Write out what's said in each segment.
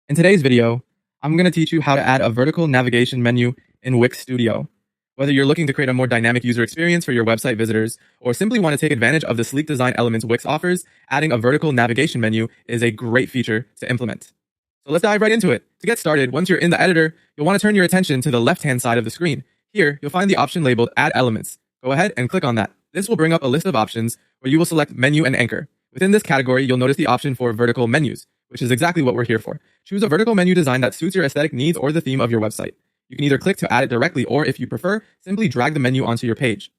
In today's video, I'm going to teach you how to add a vertical navigation menu in Wix Studio. Whether you're looking to create a more dynamic user experience for your website visitors or simply want to take advantage of the sleek design elements Wix offers, adding a vertical navigation menu is a great feature to implement. So let's dive right into it. To get started, once you're in the editor, you'll want to turn your attention to the left-hand side of the screen. Here, you'll find the option labeled Add Elements. Go ahead and click on that. This will bring up a list of options where you will select Menu and Anchor. Within this category, you'll notice the option for vertical menus, which is exactly what we're here for. Choose a vertical menu design that suits your aesthetic needs or the theme of your website. You can either click to add it directly, or if you prefer, simply drag the menu onto your page.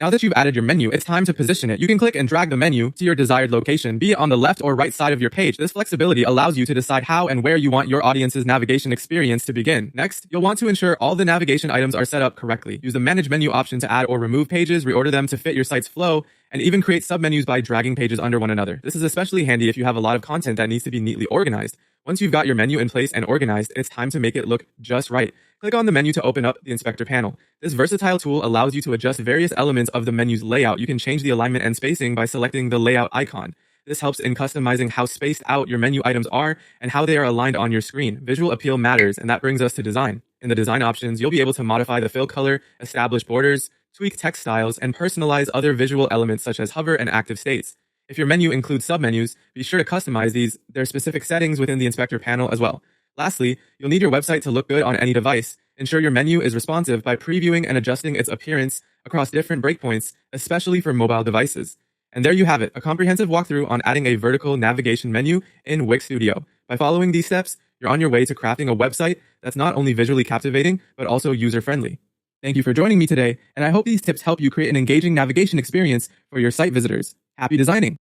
Now that you've added your menu, it's time to position it. You can click and drag the menu to your desired location, be it on the left or right side of your page. This flexibility allows you to decide how and where you want your audience's navigation experience to begin. Next, you'll want to ensure all the navigation items are set up correctly. Use the Manage Menu option to add or remove pages, reorder them to fit your site's flow, and even create submenus by dragging pages under one another. This is especially handy if you have a lot of content that needs to be neatly organized. Once you've got your menu in place and organized, it's time to make it look just right. Click on the menu to open up the inspector panel. This versatile tool allows you to adjust various elements of the menu's layout. You can change the alignment and spacing by selecting the layout icon. This helps in customizing how spaced out your menu items are and how they are aligned on your screen. Visual appeal matters, and that brings us to design. In the design options, you'll be able to modify the fill color, establish borders, tweak text styles, and personalize other visual elements such as hover and active states. If your menu includes submenus, be sure to customize their specific settings within the inspector panel as well. Lastly, you'll need your website to look good on any device. Ensure your menu is responsive by previewing and adjusting its appearance across different breakpoints, especially for mobile devices. And there you have it, a comprehensive walkthrough on adding a vertical navigation menu in Wix Studio. By following these steps, you're on your way to crafting a website that's not only visually captivating, but also user-friendly. Thank you for joining me today, and I hope these tips help you create an engaging navigation experience for your site visitors. Happy designing!